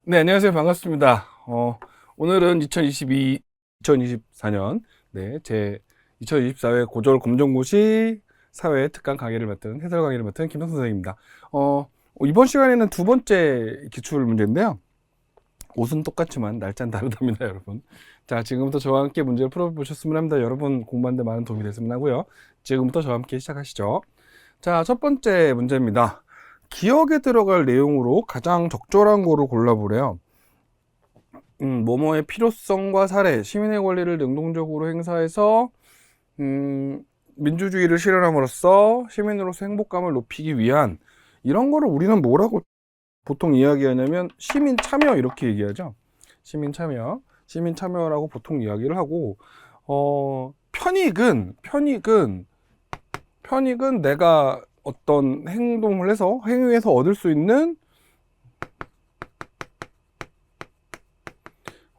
네, 안녕하세요. 반갑습니다. 오늘은 2024년, 제 2024회 고졸 검정고시 사회 특강 강의를 맡은, 해설 강의를 맡은 김성 선생입니다. 이번 시간에는 두 번째 기출 문제인데요. 옷은 똑같지만 날짜는 다르답니다, 여러분. 자, 지금부터 저와 함께 문제를 풀어보셨으면 합니다. 여러분 공부하는 데 많은 도움이 됐으면 하고요. 지금부터 저와 함께 시작하시죠. 자, 첫 번째 문제입니다. 기억에 들어갈 내용으로 가장 적절한 거를 골라보래요. 뭐뭐의 필요성과 사례, 시민의 권리를 능동적으로 행사해서 민주주의를 실현함으로써 시민으로서 행복감을 높이기 위한, 이런 거를 우리는 뭐라고 보통 이야기하냐면 시민 참여, 이렇게 얘기하죠. 시민 참여, 시민 참여라고 보통 이야기를 하고, 편익은 내가 어떤 행동을 해서 행위에서 얻을 수 있는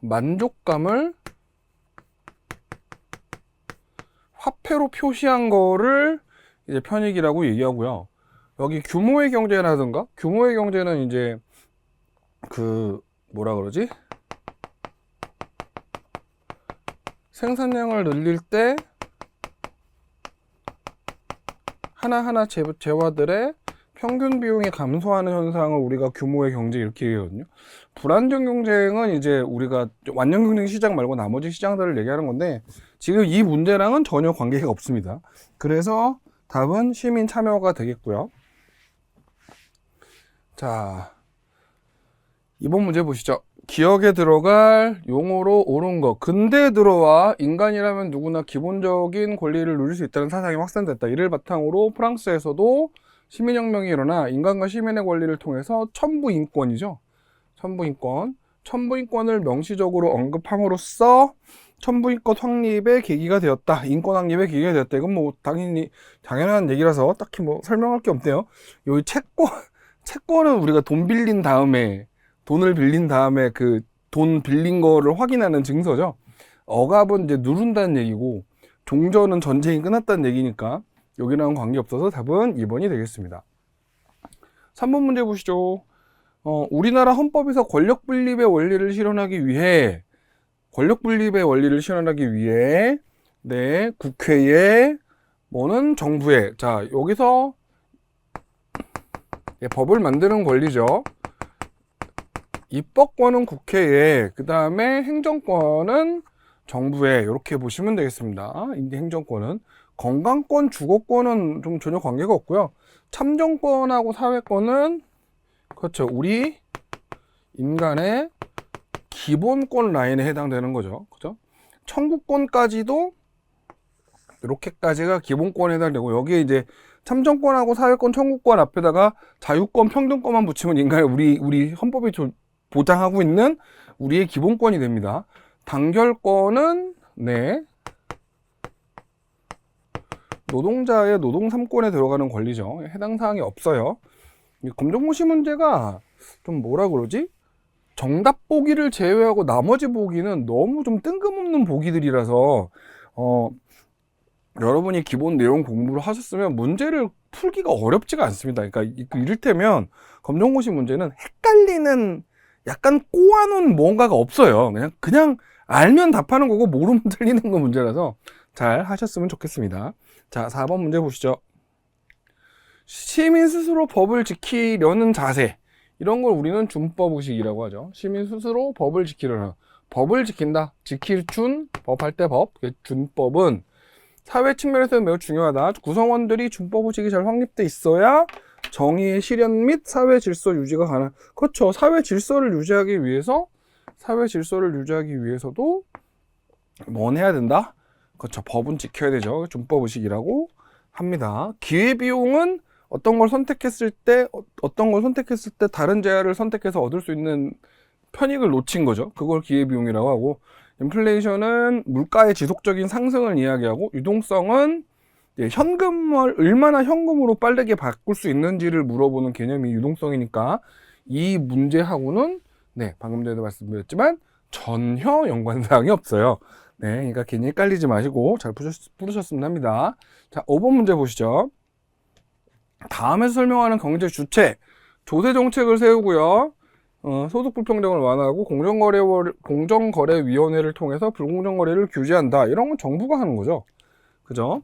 만족감을 화폐로 표시한 거를 이제 편익이라고 얘기하고요. 여기 규모의 경제라든가, 규모의 경제는 이제 뭐라 그러지? 생산량을 늘릴 때 하나하나 재화들의 평균 비용이 감소하는 현상을 우리가 규모의 경제, 이렇게 얘기하거든요. 불안정 경쟁은 이제 우리가 완전 경쟁 시장 말고 나머지 시장들을 얘기하는 건데, 지금 이 문제랑은 전혀 관계가 없습니다. 그래서 답은 시민 참여가 되겠고요. 자, 이번 문제 보시죠. 기억에 들어갈 용어로 옳은 것. 근대에 들어와 인간이라면 누구나 기본적인 권리를 누릴 수 있다는 사상이 확산됐다. 이를 바탕으로 프랑스에서도 시민혁명이 일어나 인간과 시민의 권리를 통해서 천부인권이죠. 천부인권을 명시적으로 언급함으로써 천부인권 확립의 계기가 되었다. 인권 확립의 계기가 되었다. 이건 뭐 당연한 얘기라서 딱히 뭐 설명할 게 없네요. 여기 채권은 우리가 돈을 빌린 다음에 그 돈 빌린 거를 확인하는 증서죠. 억압은 이제 누른다는 얘기고, 종전은 전쟁이 끝났다는 얘기니까 여기랑 관계없어서 답은 2번이 되겠습니다. 3번 문제 보시죠. 우리나라 헌법에서 권력 분립의 원리를 실현하기 위해, 국회에, 뭐는 정부에, 자, 여기서 법을 만드는 권리죠. 입법권은 국회에, 그 다음에 행정권은 정부에, 이렇게 보시면 되겠습니다. 행정권은. 건강권, 주거권은 좀 전혀 관계가 없고요. 참정권하고 사회권은, 그렇죠, 우리 인간의 기본권 라인에 해당되는 거죠. 그죠? 청구권까지도 이렇게까지가 기본권에 해당되고, 여기에 이제 참정권하고 사회권, 청구권 앞에다가 자유권, 평등권만 붙이면 인간의 우리 헌법이 보장하고 있는 우리의 기본권이 됩니다. 단결권은 노동자의 노동 3권에 들어가는 권리죠. 해당 사항이 없어요. 검정고시 문제가 좀 뭐라 그러지? 정답 보기를 제외하고 나머지 보기는 너무 좀 뜬금없는 보기들이라서 여러분이 기본 내용 공부를 하셨으면 문제를 풀기가 어렵지가 않습니다. 그러니까 이를테면 검정고시 문제는 헷갈리는, 약간 꼬아놓은 뭔가가 없어요. 그냥 알면 답하는 거고 모르면 틀리는 거 문제라서 잘 하셨으면 좋겠습니다. 자, 4번 문제 보시죠. 시민 스스로 법을 지키려는 자세, 이런 걸 우리는 준법의식이라고 하죠. 시민 스스로 법을 지키려는, 법을 지킨다, 지킬 준, 법할 때 법, 준법은 사회 측면에서 매우 중요하다. 구성원들이 준법의식이 잘 확립돼 있어야 정의의 실현 및 사회 질서 유지가 가능. 그렇죠. 사회 질서를 유지하기 위해서도 뭔 해야 된다? 그렇죠. 법은 지켜야 되죠. 준법의식이라고 합니다. 기회비용은 어떤 걸 선택했을 때 다른 재화를 선택해서 얻을 수 있는 편익을 놓친 거죠. 그걸 기회비용이라고 하고, 인플레이션은 물가의 지속적인 상승을 이야기하고, 유동성은 현금을 얼마나 현금으로 빠르게 바꿀 수 있는지를 물어보는 개념이 유동성이니까, 이 문제하고는 방금 전에도 말씀드렸지만 전혀 연관사항이 없어요. 그러니까 괜히 헷갈리지 마시고 잘 풀으셨으면 합니다. 자, 5번 문제 보시죠. 다음에서 설명하는 경제 주체, 조세 정책을 세우고요. 소득 불평등을 완화하고 공정거래위원회를 통해서 불공정 거래를 규제한다. 이런 건 정부가 하는 거죠. 그죠?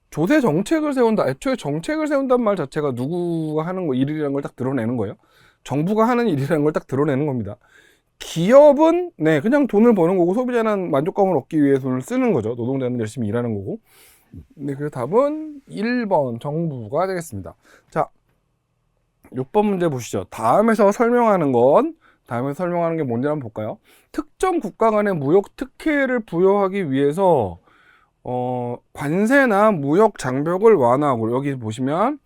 조세 정책을 세운다. 애초에 정책을 세운다는 말 자체가 누구가 하는 일이라는 걸 딱 드러내는 거예요. 정부가 하는 일이라는 걸 딱 드러내는 겁니다. 기업은 네 그냥 돈을 버는 거고, 소비자는 만족감을 얻기 위해 돈을 쓰는 거죠. 노동자는 열심히 일하는 거고. 네, 그래서 답은 1번 정부가 되겠습니다. 자, 6번 문제 보시죠. 다음에서 설명하는 게 뭔지 한번 볼까요? 특정 국가 간의 무역 특혜를 부여하기 위해서 관세나 무역 장벽을 완화하고, 여기 보시면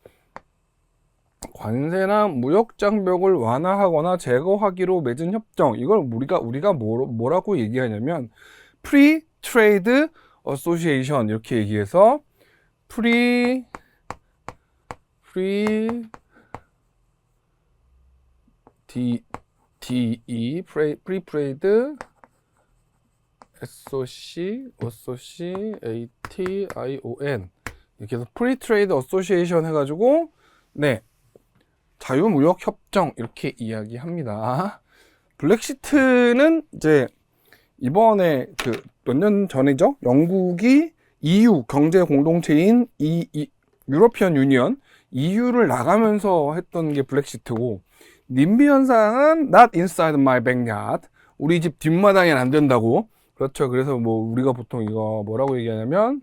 관세나 무역 장벽을 완화하거나 제거하기로 맺은 협정, 이걸 우리가 뭐라고 얘기하냐면 Free Trade Association 이렇게 얘기해서 Free Trade Association 이렇게 해서 Free Trade Association 해가지고 네 자유무역협정 이렇게 이야기합니다. 블랙시트는 이제 이번에 몇 년 전이죠. 영국이 EU 경제 공동체인 유러피언 유니언 EU를 나가면서 했던 게 블랙시트고, 님비 현상은 not inside my backyard. 우리 집 뒷마당엔 안 된다고. 그렇죠. 그래서 뭐 우리가 보통 이거 뭐라고 얘기하냐면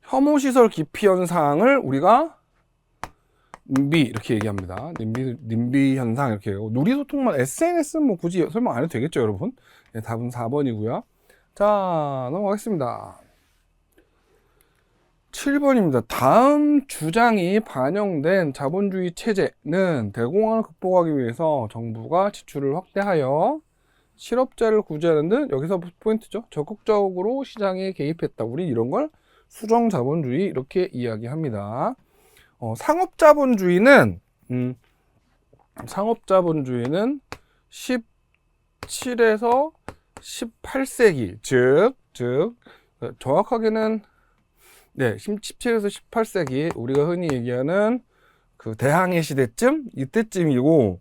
혐오시설 기피 현상을 우리가 님비 이렇게 얘기합니다. 님비 현상 이렇게 해요. 누리소통만 SNS는 뭐 굳이 설명 안 해도 되겠죠, 여러분? 네, 답은 4번이고요. 자, 넘어가겠습니다. 7번입니다. 다음 주장이 반영된 자본주의 체제는 대공황을 극복하기 위해서 정부가 지출을 확대하여 실업자를 구제하는 등, 여기서 포인트죠. 적극적으로 시장에 개입했다. 우리 이런 걸 수정자본주의 이렇게 이야기합니다. 상업자본주의는 17에서 18세기, 즉 정확하게는 네, 17에서 18세기, 우리가 흔히 얘기하는 그 대항해 시대쯤, 이때쯤이고,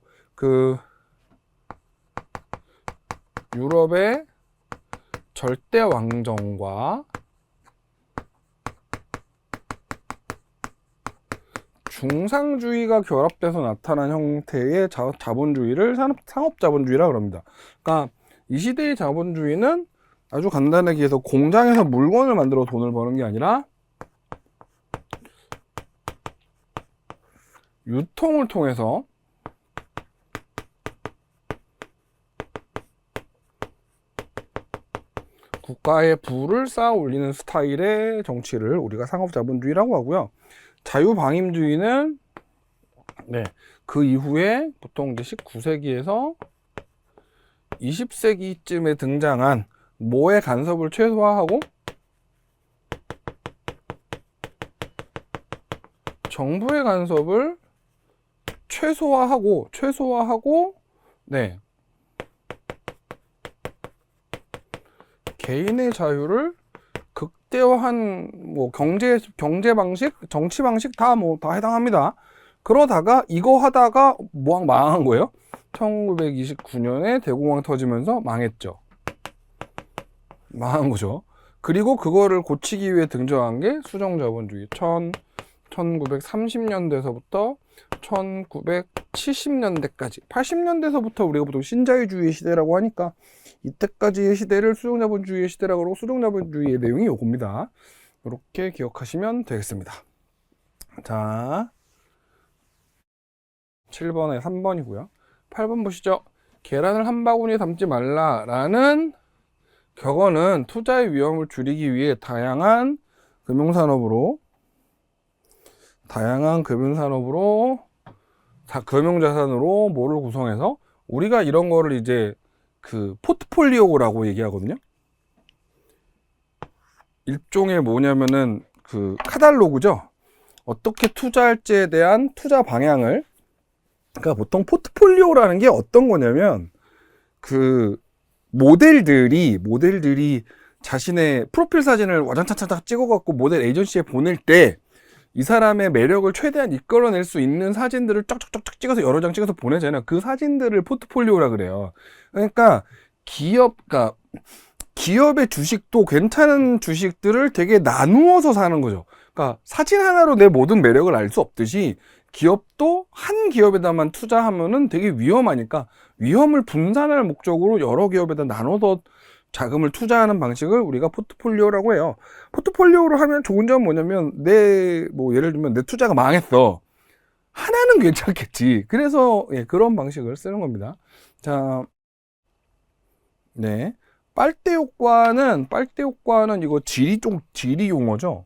유럽의 절대 왕정과 중상주의가 결합돼서 나타난 형태의 자본주의를 상업자본주의라고 합니다. 그러니까 이 시대의 자본주의는 아주 간단하게 해서 공장에서 물건을 만들어 돈을 버는 게 아니라 유통을 통해서 국가의 부를 쌓아 올리는 스타일의 정치를 우리가 상업자본주의라고 하고요. 자유방임주의는 네, 그 이후에 보통 이제 19세기에서 20세기쯤에 등장한 모의 간섭을 최소화하고 정부의 간섭을 최소화하고 네, 개인의 자유를 극대화한 뭐 경제 방식, 정치 방식 다 해당합니다. 그러다가 이거 하다가 망한 거예요. 1929년에 대공황 터지면서 망했죠. 망한 거죠. 그리고 그거를 고치기 위해 등장한 게 수정자본주의. 1930년대에서부터 1970년대까지, 80년대에서부터 우리가 보통 신자유주의 시대라고 하니까 이때까지의 시대를 수정자본주의의 시대라고 하고, 수정자본주의의 내용이 요겁니다. 이렇게 기억하시면 되겠습니다. 자, 7번에 3번이고요. 8번 보시죠. 계란을 한 바구니에 담지 말라라는 격언은 투자의 위험을 줄이기 위해 다양한 금융산업으로 금융자산으로 뭐를 구성해서, 우리가 이런 거를 이제 그 포트폴리오라고 얘기하거든요. 일종의 뭐냐면은 그 카탈로그죠. 어떻게 투자할지에 대한 투자 방향을, 그러니까 보통 포트폴리오라는 게 어떤 거냐면 그 모델들이 자신의 프로필 사진을 와장창창 찍어갖고 모델 에이전시에 보낼 때 이 사람의 매력을 최대한 이끌어낼 수 있는 사진들을 쫙쫙쫙쫙 찍어서 여러 장 찍어서 보내잖아요. 그 사진들을 포트폴리오라 그래요. 그러니까 그러니까 기업의 주식도 괜찮은 주식들을 되게 나누어서 사는 거죠. 그러니까 사진 하나로 내 모든 매력을 알 수 없듯이 기업도 한 기업에다만 투자하면은 되게 위험하니까 위험을 분산할 목적으로 여러 기업에다 나눠서 자금을 투자하는 방식을 우리가 포트폴리오라고 해요. 포트폴리오로 하면 좋은 점은 뭐냐면 예를 들면 내 투자가 망했어. 하나는 괜찮겠지. 그래서 그런 방식을 쓰는 겁니다. 자, 네. 빨대 효과는 이거 지리 용어죠.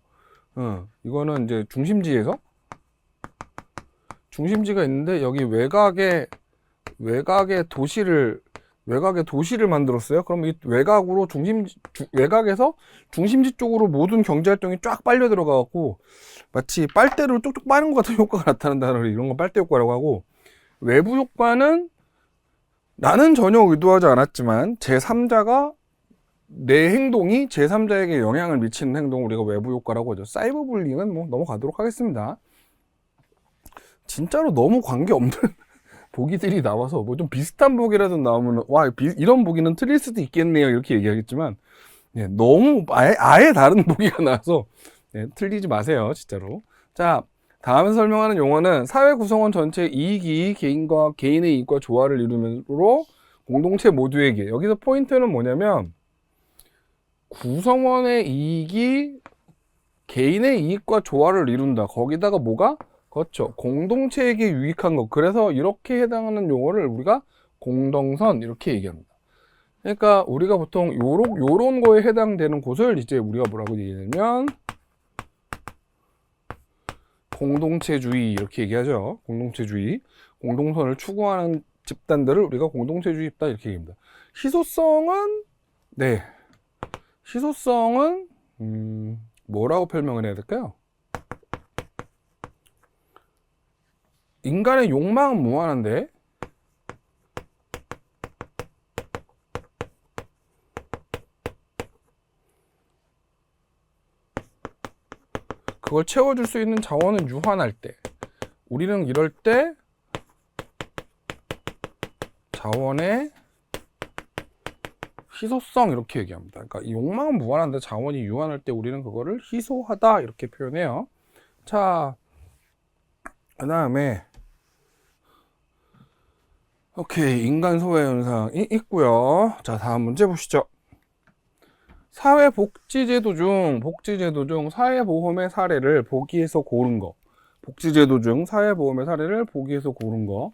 이거는 이제 중심지가 있는데 여기 외곽에 도시를 만들었어요. 그럼 이 외곽에서 중심지 쪽으로 모든 경제 활동이 쫙 빨려 들어가 갖고 마치 빨대를 쪽쪽 빠는 것 같은 효과가 나타난다는 이런 건 빨대 효과라고 하고, 외부 효과는 나는 전혀 의도하지 않았지만 제3자가 내 행동이 제3자에게 영향을 미치는 행동을 우리가 외부 효과라고 하죠. 사이버 불링은 뭐 넘어가도록 하겠습니다. 진짜로 너무 관계없는 보기들이 나와서 뭐 좀 비슷한 보기라도 나오면 이런 보기는 틀릴 수도 있겠네요 이렇게 얘기하겠지만, 너무 아예 다른 보기가 나와서 틀리지 마세요 진짜로. 자, 다음에 설명하는 용어는 사회 구성원 전체의 이익이 개인의 이익과 조화를 이루므로 공동체 모두에게. 여기서 포인트는 뭐냐면 구성원의 이익이 개인의 이익과 조화를 이룬다. 거기다가 뭐가? 그렇죠. 공동체에게 유익한 것. 그래서 이렇게 해당하는 용어를 우리가 공동선 이렇게 얘기합니다. 그러니까 우리가 보통 요런 거에 해당되는 곳을 이제 우리가 뭐라고 얘기하냐면 공동체주의 이렇게 얘기하죠. 공동체주의. 공동선을 추구하는 집단들을 우리가 공동체주의 집단 이렇게 얘기합니다. 희소성은 뭐라고 설명을 해야 될까요? 인간의 욕망은 무한한데 그걸 채워줄 수 있는 자원은 유한할 때, 우리는 이럴 때 자원의 희소성 이렇게 얘기합니다. 그러니까 이 욕망은 무한한데 자원이 유한할 때 우리는 그거를 희소하다 이렇게 표현해요. 자, 그 다음에 오케이, 인간 소외 현상이 있고요. 자, 다음 문제 보시죠. 사회복지제도 중 사회보험의 사례를 보기에서 고른 거. 복지제도 중 사회보험의 사례를 보기에서 고른 거.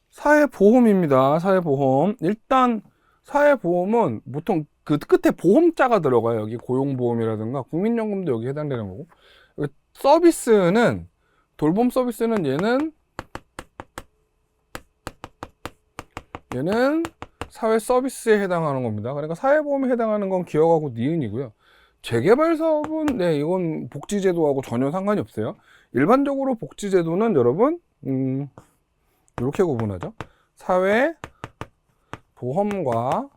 사회보험입니다. 사회보험. 일단 사회보험은 보통 그 끝에 보험자가 들어가요. 여기 고용보험이라든가 국민연금도 여기 해당되는 거고. 서비스는 돌봄 서비스는 얘는 사회 서비스에 해당하는 겁니다. 그러니까 사회보험에 해당하는 건 기억하고 니은이고요. 재개발 사업은 이건 복지제도하고 전혀 상관이 없어요. 일반적으로 복지제도는 여러분 이렇게 구분하죠. 사회보험과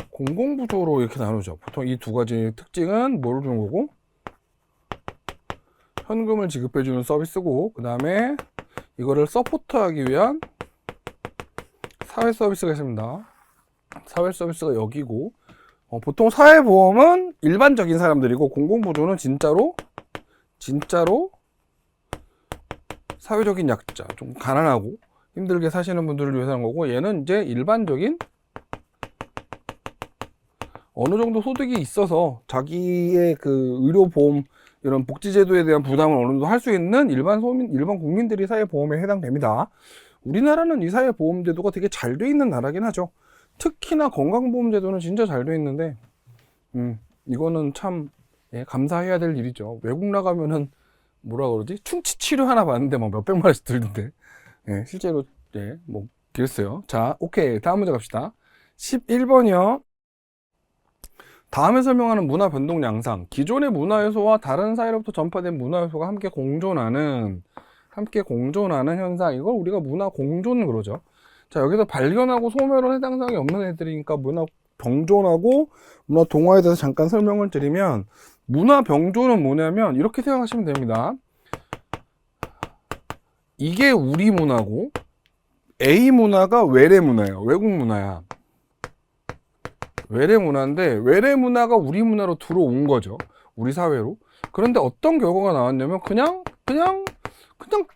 공공부조로 이렇게 나누죠. 보통 이 두 가지 특징은 뭐를 주는 거고, 현금을 지급해주는 서비스고, 그 다음에 이거를 서포트하기 위한 사회 서비스가 있습니다. 사회 서비스가 여기고, 보통 사회보험은 일반적인 사람들이고, 공공부조는 진짜로 사회적인 약자, 좀 가난하고 힘들게 사시는 분들을 위해서 하는 거고, 얘는 이제 일반적인 어느 정도 소득이 있어서 자기의 그 의료보험 이런 복지제도에 대한 부담을 어느 정도 할 수 있는 일반 국민들이 사회보험에 해당됩니다. 우리나라는 이 사회보험제도가 되게 잘 돼 있는 나라긴 하죠. 특히나 건강보험제도는 진짜 잘 돼 있는데, 이거는 참 감사해야 될 일이죠. 외국 나가면은 뭐라 그러지? 충치 치료 하나 받는데 막 몇백만 원씩 들던데, 실제로 뭐 그랬어요. 자, 오케이, 다음 문제 갑시다. 11번이요. 다음에 설명하는 문화 변동 양상. 기존의 문화 요소와 다른 사회로부터 전파된 문화 요소가 함께 공존하는 현상. 이걸 우리가 문화 공존 그러죠. 자, 여기서 발견하고 소멸은 해당 사항이 없는 애들이니까 문화 병존하고 문화 동화에 대해서 잠깐 설명을 드리면, 문화 병존은 뭐냐면 이렇게 생각하시면 됩니다. 이게 우리 문화고 A 문화가 외래 문화예요. 외국 문화야. 외래 문화인데 외래 문화가 우리 문화로 들어온 거죠. 우리 사회로. 그런데 어떤 결과가 나왔냐면 그냥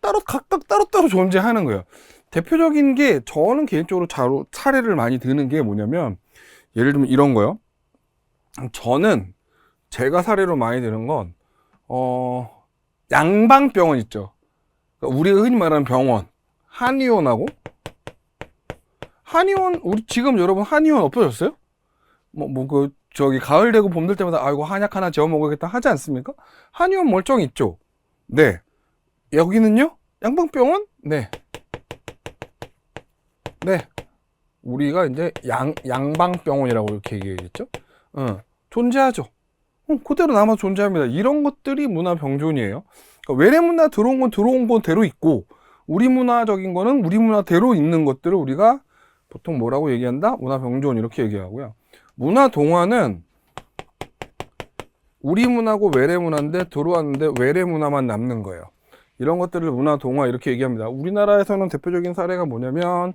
따로 각각 따로따로 존재하는 거예요. 대표적인 게 저는 개인적으로 사례를 많이 드는 게 뭐냐면, 예를 들면 이런 거요. 저는 제가 사례로 많이 드는 건 양방병원 있죠. 그러니까 우리가 흔히 말하는 병원, 한의원하고, 한의원, 우리 지금 여러분 한의원 없어졌어요? 저기 가을 되고 봄 될 때마다 아이고 한약 하나 지어 먹어야겠다 하지 않습니까? 한의원 멀쩡히 있죠. 네. 여기는요? 양방병원? 네. 네. 우리가 이제 양방병원이라고 이렇게 얘기했죠. 존재하죠. 그대로 남아 존재합니다. 이런 것들이 문화 병존이에요. 그러니까 외래 문화 들어온 건 들어온 거대로 있고, 우리 문화적인 거는 우리 문화대로 있는 것들을 우리가 보통 뭐라고 얘기한다? 문화 병존 이렇게 얘기하고요. 문화 동화는 우리 문화고 외래 문화인데 들어왔는데 외래 문화만 남는 거예요. 이런 것들을 문화 동화 이렇게 얘기합니다. 우리나라에서는 대표적인 사례가 뭐냐면,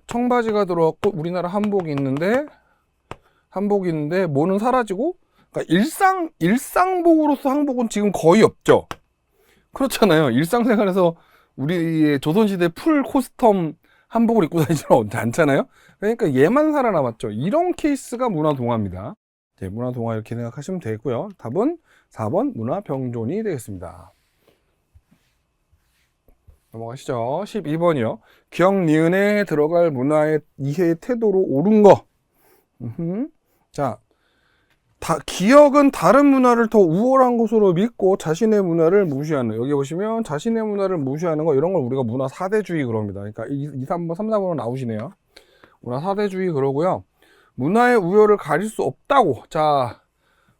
청바지가 들어왔고 우리나라 한복이 있는데 뭐는 사라지고, 그러니까 일상복으로서 한복은 지금 거의 없죠. 그렇잖아요. 일상생활에서 우리의 조선시대 풀 코스텀 한복을 입고 다니지는 않잖아요. 그러니까 얘만 살아남았죠. 이런 케이스가 문화 동화입니다. 네, 문화 동화 이렇게 생각하시면 되고요. 답은 4번 문화 병존이 되겠습니다. 넘어가시죠. 12번이요. 기억, 니은에 들어갈 문화의 이해의 태도로 옳은 거. 자, 기억은 다른 문화를 더 우월한 것으로 믿고 자신의 문화를 무시하는, 여기 보시면 자신의 문화를 무시하는 거, 이런 걸 우리가 문화 사대주의 그럽니다. 그러니까 2, 3번, 3, 4번은 나오시네요. 문화 사대주의 그러고요. 문화의 우열을 가릴 수 없다고. 자,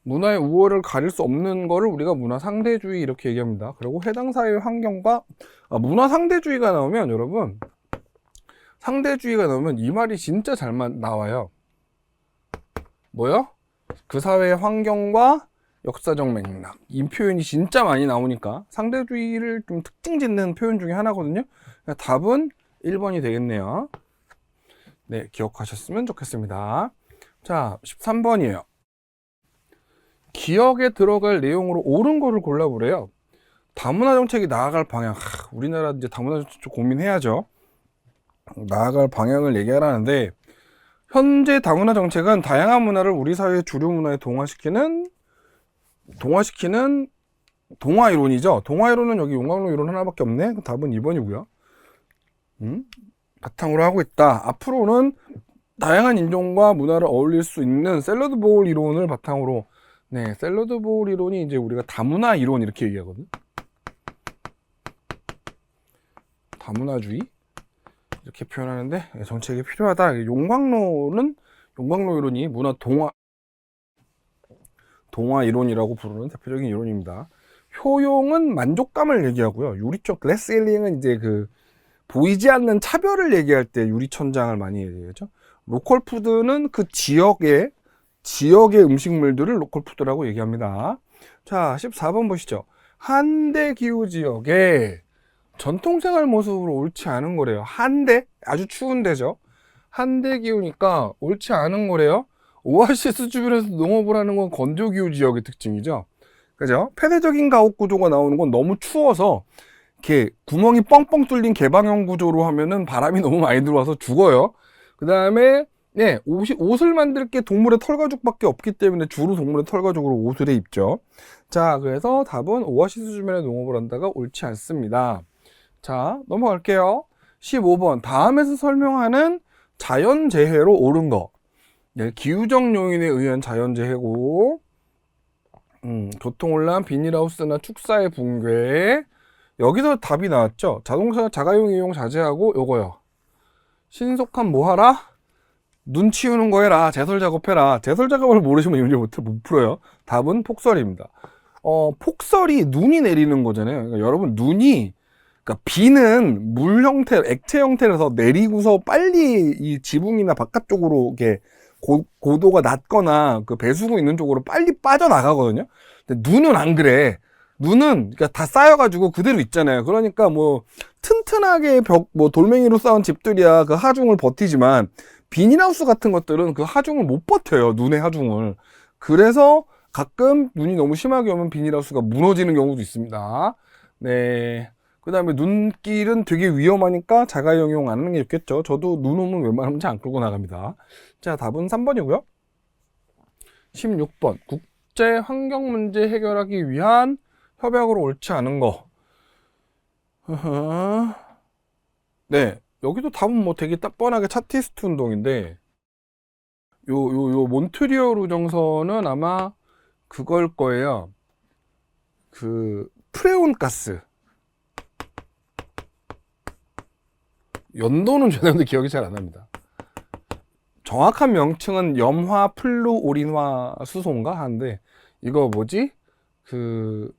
문화의 우월을 가릴 수 없는 거를 우리가 문화 상대주의 이렇게 얘기합니다. 그리고 해당 사회의 환경과 문화 상대주의가 나오면, 여러분, 상대주의가 나오면 이 말이 진짜 잘 나와요. 뭐요? 그 사회의 환경과 역사적 맥락, 이 표현이 진짜 많이 나오니까 상대주의를 좀 특징 짓는 표현 중에 하나거든요. 답은 1번이 되겠네요. 네, 기억하셨으면 좋겠습니다. 자, 13번이에요. 기억에 들어갈 내용으로 옳은 거를 골라보래요. 다문화 정책이 나아갈 방향. 우리나라 이제 다문화 정책 좀 고민해야죠. 나아갈 방향을 얘기하라는데, 현재 다문화 정책은 다양한 문화를 우리 사회의 주류 문화에 동화시키는 동화 이론이죠. 동화 이론은 여기 용광로 이론 하나밖에 없네. 답은 2번이고요. 바탕으로 하고 있다. 앞으로는 다양한 인종과 문화를 어울릴 수 있는 샐러드 보울 이론을 바탕으로, 네, 샐러드 보울 이론이 이제 우리가 다문화 이론 이렇게 얘기하거든요. 다문화주의 이렇게 표현하는데, 정책이 필요하다. 용광로 이론이 문화 동화 이론이라고 부르는 대표적인 이론입니다. 효용은 만족감을 얘기하고요. 유리쪽 글래스 셀링은 이제 그 보이지 않는 차별을 얘기할 때 유리천장을 많이 얘기하죠. 로컬 푸드는 그 지역의 음식물들을 로컬 푸드라고 얘기합니다. 자, 14번 보시죠. 한대 기후 지역에 전통생활 모습으로 옳지 않은 거래요. 한대, 아주 추운 데죠. 한대 기후니까 옳지 않은 거래요. 오아시스 주변에서 농업을 하는 건 건조기후 지역의 특징이죠. 그죠? 폐쇄적인 가옥 구조가 나오는 건 너무 추워서 이렇게 구멍이 뻥뻥 뚫린 개방형 구조로 하면은 바람이 너무 많이 들어와서 죽어요. 그 다음에 네, 옷을 만들 게 동물의 털가죽밖에 없기 때문에 주로 동물의 털가죽으로 옷을 입죠. 자, 그래서 답은 오아시스 주변에 농업을 한다가 옳지 않습니다. 자, 넘어갈게요. 15번. 다음에서 설명하는 자연재해로 옳은 거. 네, 기후적 요인에 의한 자연재해고, 교통혼란, 비닐하우스나 축사의 붕괴. 여기서 답이 나왔죠. 자동차 자가용 이용 자제하고 요거요. 신속한 뭐하라? 눈 치우는 거 해라. 제설 작업해라. 제설 작업을 모르시면 이 문제 못 풀어요. 답은 폭설입니다. 폭설이 눈이 내리는 거잖아요. 그러니까 여러분, 눈이 그러니까 비는 물 형태, 액체 형태라서 내리고서 빨리 이 지붕이나 바깥쪽으로 이렇게 고도가 낮거나 그 배수구 있는 쪽으로 빨리 빠져나가거든요. 근데 눈은 안 그래. 눈은 그러니까 다 쌓여가지고 그대로 있잖아요. 그러니까 뭐 튼튼하게 뭐 돌멩이로 쌓은 집들이야 그 하중을 버티지만 비닐하우스 같은 것들은 그 하중을 못 버텨요. 눈의 하중을. 그래서 가끔 눈이 너무 심하게 오면 비닐하우스가 무너지는 경우도 있습니다. 네. 그 다음에 눈길은 되게 위험하니까 자가용용 안 하는 게 좋겠죠. 저도 눈 오면 웬만하면 잘 안 끌고 나갑니다. 자, 답은 3번이고요. 16번. 국제 환경 문제 해결하기 위한 협약으로 옳지 않은 거. 네. 여기도 답은 뭐 되게 딱 뻔하게 차티스트 운동인데, 요 몬트리올 우정선은 아마 그걸 거예요. 그, 프레온 가스. 연도는 죄송한데 기억이 잘 안 납니다. 정확한 명칭은 염화 플루오린화 수소인가 하는데, 이거 뭐지? 그,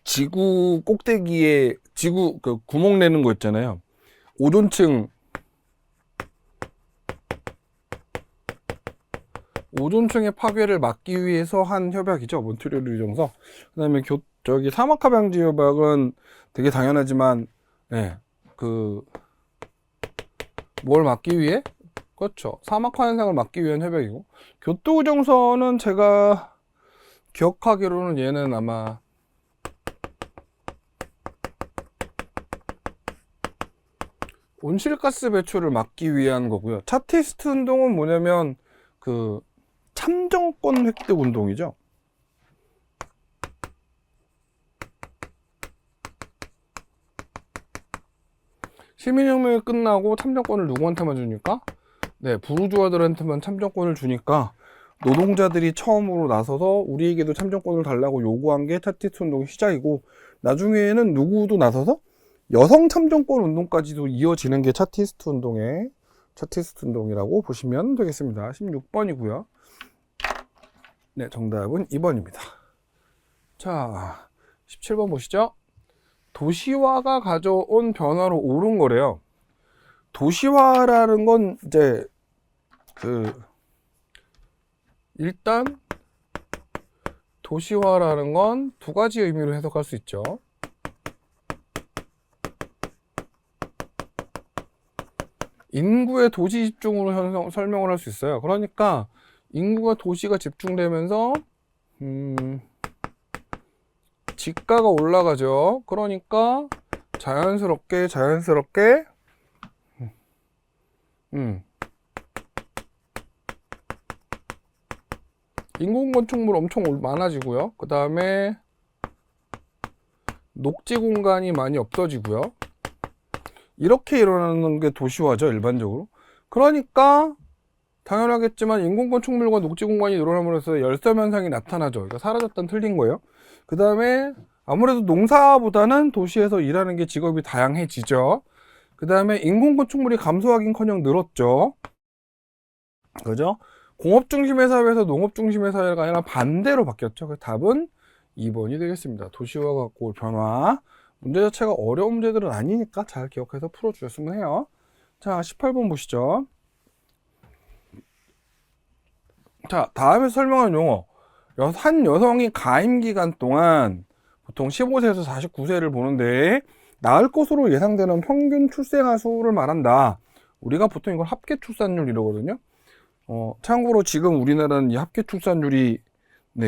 지구 꼭대기에, 지구, 그 구멍 내는 거 있잖아요. 오존층의 파괴를 막기 위해서 한 협약이죠. 몬트리올 우정선. 그 다음에 저기 사막화 방지 협약은 되게 당연하지만, 네, 뭘 막기 위해? 그렇죠. 사막화 현상을 막기 위한 협약이고. 교토우정선은 제가 기억하기로는 얘는 아마 온실가스 배출을 막기 위한 거고요. 차티스트 운동은 뭐냐면 그 참정권 획득 운동이죠. 시민혁명이 끝나고 참정권을 누구한테만 주니까? 네, 부르주아들한테만 참정권을 주니까 노동자들이 처음으로 나서서 우리에게도 참정권을 달라고 요구한 게 차티스트 운동의 시작이고, 나중에는 누구도 나서서 여성 참정권 운동까지도 이어지는 게 차티스트 운동이라고 보시면 되겠습니다. 16번이고요. 네, 정답은 2번입니다. 자, 17번 보시죠. 도시화가 가져온 변화로 옳은 거래요. 도시화라는 건 이제 일단 도시화라는 건 두 가지 의미로 해석할 수 있죠. 인구의 도시 집중으로 설명을 할 수 있어요. 그러니까 인구가 도시가 집중되면서 지가가 올라가죠. 그러니까 자연스럽게 인공 건축물 엄청 많아지고요. 그 다음에 녹지 공간이 많이 없어지고요. 이렇게 일어나는 게 도시화죠, 일반적으로. 그러니까 당연하겠지만 인공 건축물과 녹지 공간이 늘어남으로써 열섬 현상이 나타나죠. 그러니까 사라졌다는 틀린 거예요. 그 다음에 아무래도 농사보다는 도시에서 일하는 게 직업이 다양해지죠. 그 다음에 인공 건축물이 감소하긴커녕 늘었죠. 그죠? 공업 중심의 사회에서 농업 중심의 사회가 아니라 반대로 바뀌었죠. 그래서 답은 2번이 되겠습니다. 도시화가 갖고 올 변화. 문제 자체가 어려운 문제들은 아니니까 잘 기억해서 풀어주셨으면 해요. 자, 18번 보시죠. 자, 다음에 설명한 용어. 한 여성이 가임 기간 동안 보통 15세에서 49세를 보는데 낳을 것으로 예상되는 평균 출생아 수를 말한다. 우리가 보통 이걸 합계 출산율 이러거든요. 참고로 지금 우리나라는 이 합계 출산율이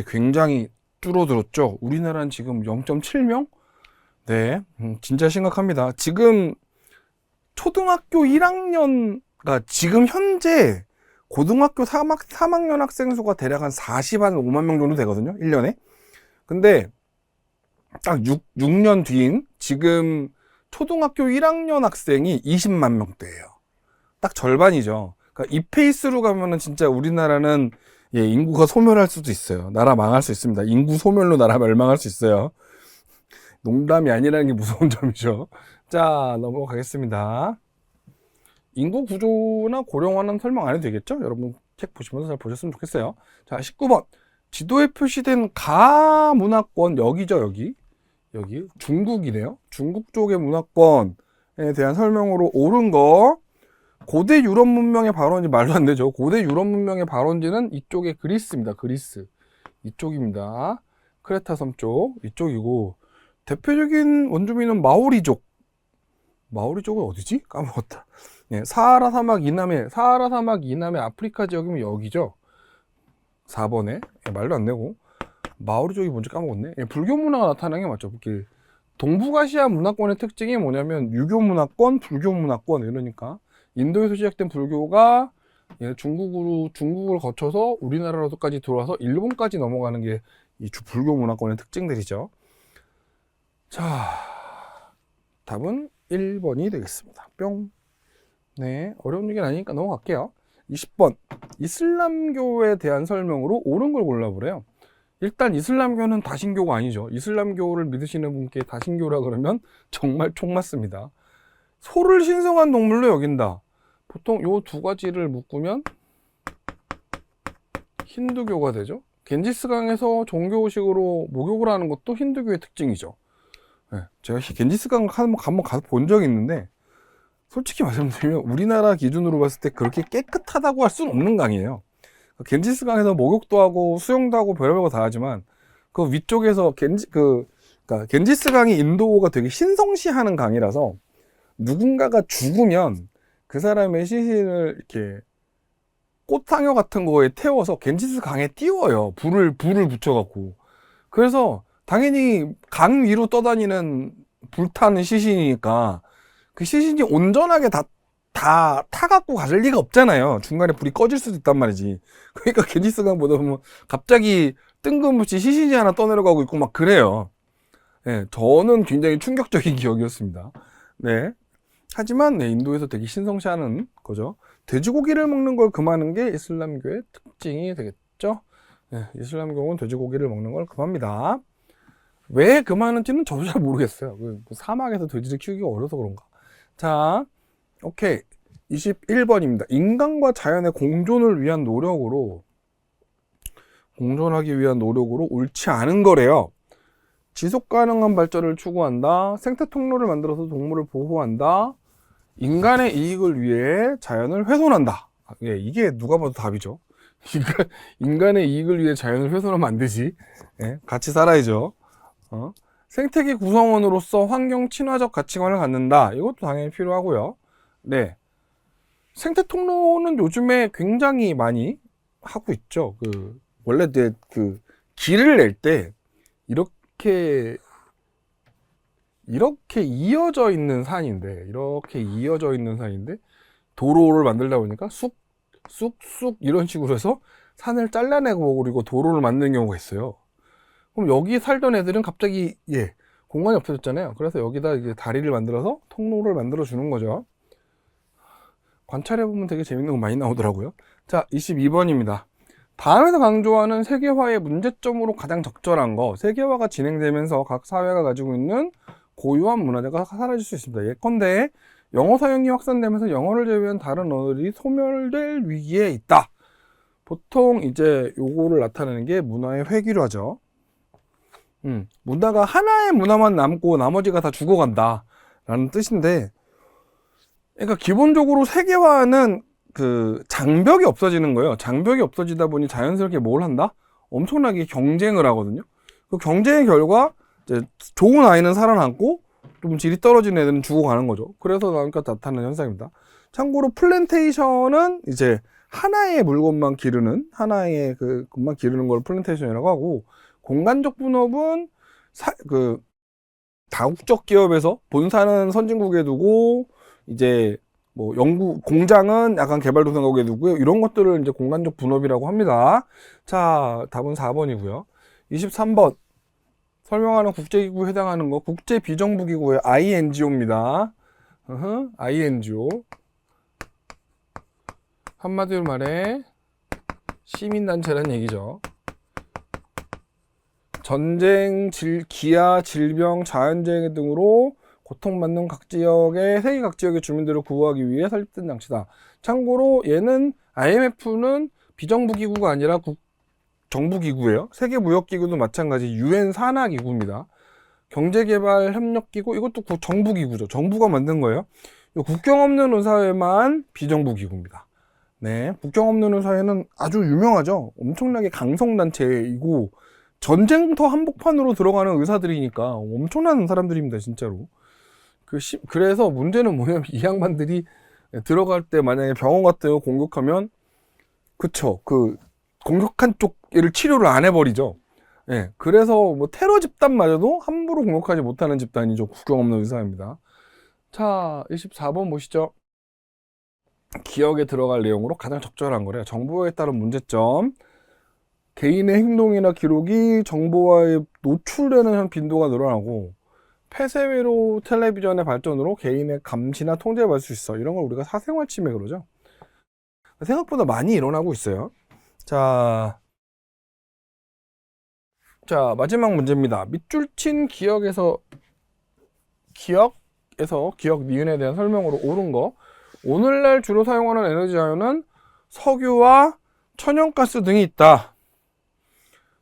굉장히 줄어들었죠. 우리나라는 지금 0.7명? 네, 진짜 심각합니다. 지금 초등학교 1학년가 지금 현재 고등학교 3학년 학생 수가 대략 한 5만 명 정도 되거든요. 1년에. 근데 딱 6년 뒤인 지금 초등학교 1학년 학생이 20만 명대예요. 딱 절반이죠. 그러니까 이 페이스로 가면은 진짜 우리나라는 인구가 소멸할 수도 있어요. 나라 망할 수 있습니다. 인구 소멸로 나라 멸망할 수 있어요. 농담이 아니라는 게 무서운 점이죠. 자, 넘어가겠습니다. 인구 구조나 고령화는 설명 안 해도 되겠죠? 여러분 책 보시면서 잘 보셨으면 좋겠어요. 자, 19번. 지도에 표시된 가문화권, 여기죠, 여기. 여기 중국이네요. 중국 쪽의 문화권에 대한 설명으로 옳은 거. 고대 유럽 문명의 발원지 말도 안 되죠. 고대 유럽 문명의 발원지는 이쪽에 그리스입니다. 그리스 이쪽입니다. 크레타 섬 쪽 이쪽이고, 대표적인 원주민은 마오리족. 마오리족은 어디지? 까먹었다. 네, 사하라 사막 이남의 아프리카 지역이면 여기죠. 4번에 말도 안 되고. 마오리족이 뭔지 까먹었네. 불교 문화가 나타나는 게 맞죠. 동북아시아 문화권의 특징이 뭐냐면 유교 문화권, 불교 문화권 이러니까 인도에서 시작된 불교가 중국을 거쳐서 우리나라로까지 들어와서 일본까지 넘어가는 게 이 불교 문화권의 특징들이죠. 자, 답은 1번이 되겠습니다. 뿅. 네, 어려운 얘기는 아니니까 넘어갈게요. 20번. 이슬람교에 대한 설명으로 옳은 걸 골라보래요. 일단 이슬람교는 다신교가 아니죠. 이슬람교를 믿으시는 분께 다신교라 그러면 정말 총 맞습니다. 소를 신성한 동물로 여긴다. 보통 요 두 가지를 묶으면 힌두교가 되죠. 겐지스강에서 종교식으로 목욕을 하는 것도 힌두교의 특징이죠. 네, 제가 겐지스강 한번 가서 본 적이 있는데, 솔직히 말씀드리면 우리나라 기준으로 봤을 때 그렇게 깨끗하다고 할 수는 없는 강이에요. 겐지스강에서 목욕도 하고 수영도 하고 별의별 거 다 하지만 그 위쪽에서 그러니까 겐지스강이 인도가 되게 신성시하는 강이라서 누군가가 죽으면 그 사람의 시신을 이렇게 꽃상효 같은 거에 태워서 겐지스강에 띄워요. 불을 붙여갖고. 그래서 당연히 강 위로 떠다니는 불타는 시신이니까 그 시신이 온전하게 다 타갖고 갈 리가 없잖아요. 중간에 불이 꺼질 수도 있단 말이지. 그러니까 겐지스강 보다 보면 갑자기 뜬금없이 시신이 하나 떠내려가고 있고 막 그래요. 네, 저는 굉장히 충격적인 기억이었습니다. 네. 하지만 네, 인도에서 되게 신성시하는 거죠. 돼지고기를 먹는 걸 금하는 게 이슬람교의 특징이 되겠죠. 네, 이슬람교는 돼지고기를 먹는 걸 금합니다. 왜 금하는지는 저도 잘 모르겠어요. 사막에서 돼지를 키우기가 어려서 그런가. 자, 오케이. 21번입니다. 인간과 자연의 공존을 위한 노력으로, 공존하기 위한 노력으로 옳지 않은 거래요. 지속 가능한 발전을 추구한다. 생태 통로를 만들어서 동물을 보호한다. 인간의 이익을 위해 자연을 훼손한다. 예, 이게 누가 봐도 답이죠. 인간의 이익을 위해 자연을 훼손하면 안 되지. 예, 같이 살아야죠. 생태계 구성원으로서 환경 친화적 가치관을 갖는다. 이것도 당연히 필요하고요. 네. 생태 통로는 요즘에 굉장히 많이 하고 있죠. 원래 길을 낼 때 이렇게 이어져 있는 산인데, 도로를 만들다 보니까 쑥 이런 식으로 해서 산을 잘라내고 그리고 도로를 만드는 경우가 있어요. 그럼 여기 살던 애들은 갑자기 공간이 없어졌잖아요. 그래서 여기다 이제 다리를 만들어서 통로를 만들어 주는 거죠. 관찰해보면 되게 재밌는 거 많이 나오더라고요. 자, 22번입니다. 다음에서 강조하는 세계화의 문제점으로 가장 적절한 거. 세계화가 진행되면서 각 사회가 가지고 있는 고유한 문화재가 사라질 수 있습니다. 예컨대 영어 사용이 확산되면서 영어를 제외한 다른 언어들이 소멸될 위기에 있다. 보통 이제 요거를 나타내는 게 문화의 회귀라죠. 문화가 하나의 문화만 남고 나머지가 다 죽어간다 라는 뜻인데, 그러니까 기본적으로 세계화는 장벽이 없어지는 거예요. 장벽이 없어지다 보니 자연스럽게 뭘 한다? 엄청나게 경쟁을 하거든요. 그 경쟁의 결과 이제 좋은 아이는 살아남고 좀 질이 떨어진 애들은 죽어가는 거죠. 그래서 나타나는 현상입니다. 참고로 플랜테이션은 이제 하나의 물건만 기르는, 것만 기르는 걸 플랜테이션이라고 하고, 공간적 분업은 다국적 기업에서 본사는 선진국에 두고 이제 공장은 약간 개발도상국에 두고요. 이런 것들을 이제 공간적 분업이라고 합니다. 자, 답은 4번이고요. 23번. 설명하는 국제기구에 해당하는 거, 국제비정부기구의 INGO입니다. INGO. 한마디로 말해, 시민단체란 얘기죠. 전쟁, 기아, 질병, 자연재해 등으로 고통받는 세계 각 지역의 주민들을 구호하기 위해 설립된 장치다. 참고로 얘는 IMF는 비정부기구가 아니라 정부기구예요. 세계무역기구도 마찬가지 UN 산하기구입니다. 경제개발협력기구, 이것도 정부기구죠. 정부가 만든 거예요. 국경 없는 의사회만 비정부기구입니다. 네, 국경 없는 의사회는 아주 유명하죠. 엄청나게 강성단체이고 전쟁터 한복판으로 들어가는 의사들이니까 엄청난 사람들입니다, 진짜로. 그래서 문제는 뭐냐면 이 양반들이 들어갈 때 만약에 병원 같은 거 공격하면, 그쵸, 공격한 쪽을 치료를 안 해버리죠. 예, 그래서 뭐 테러 집단마저도 함부로 공격하지 못하는 집단이죠. 국경 없는 의사입니다. 자, 24번 보시죠. 기억에 들어갈 내용으로 가장 적절한 거래요. 정보에 따른 문제점. 개인의 행동이나 기록이 정보와의 노출되는 빈도가 늘어나고, 폐쇄회로 텔레비전의 발전으로 개인의 감시나 통제를 받을 수 있어. 이런 걸 우리가 사생활 침해 그러죠. 생각보다 많이 일어나고 있어요. 자, 마지막 문제입니다. 밑줄 친 기억 니은에 대한 설명으로 옳은 거. 오늘날 주로 사용하는 에너지 자원은 석유와 천연가스 등이 있다.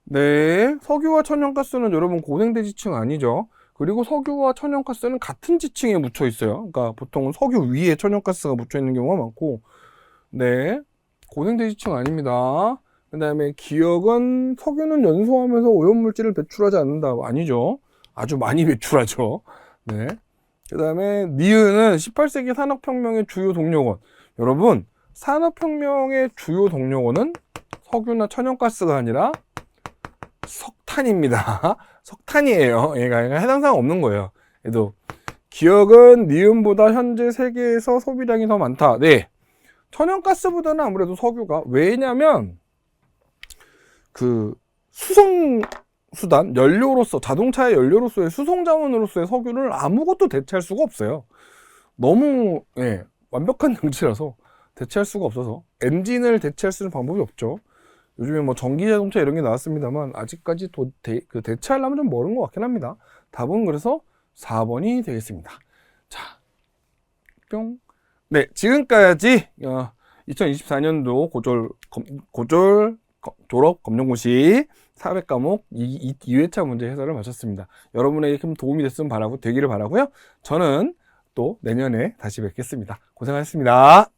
네, 석유와 천연가스는 여러분 고생대 지층 아니죠? 그리고 석유와 천연가스는 같은 지층에 묻혀 있어요. 그러니까 보통은 석유 위에 천연가스가 묻혀 있는 경우가 많고, 네, 고생대 지층 아닙니다. 그 다음에 기억은 석유는 연소하면서 오염물질을 배출하지 않는다. 아니죠. 아주 많이 배출하죠. 네. 그 다음에 니은은 18세기 산업혁명의 주요 동력원. 여러분, 산업혁명의 주요 동력원은 석유나 천연가스가 아니라 석탄입니다. 석탄이에요. 얘가 해당 사항 없는 거예요. 얘도 기억은 니은보다 현재 세계에서 소비량이 더 많다. 네, 천연가스보다는 아무래도 석유가, 왜냐면 수송수단, 연료로서, 자동차의 연료로서의 수송자원으로서의 석유를 아무것도 대체할 수가 없어요. 너무 완벽한 장치라서 대체할 수가 없어서, 엔진을 대체할 수 있는 방법이 없죠. 요즘에 뭐 전기자동차 이런 게 나왔습니다만 아직까지 대체하려면 좀 멀은 것 같긴 합니다. 답은 그래서 4번이 되겠습니다. 자, 뿅. 네, 지금까지 2024년도 고졸 졸업 검정고시 400과목 2회차 문제 해설을 마쳤습니다. 여러분에게 좀 도움이 되기를 바라고요. 저는 또 내년에 다시 뵙겠습니다. 고생하셨습니다.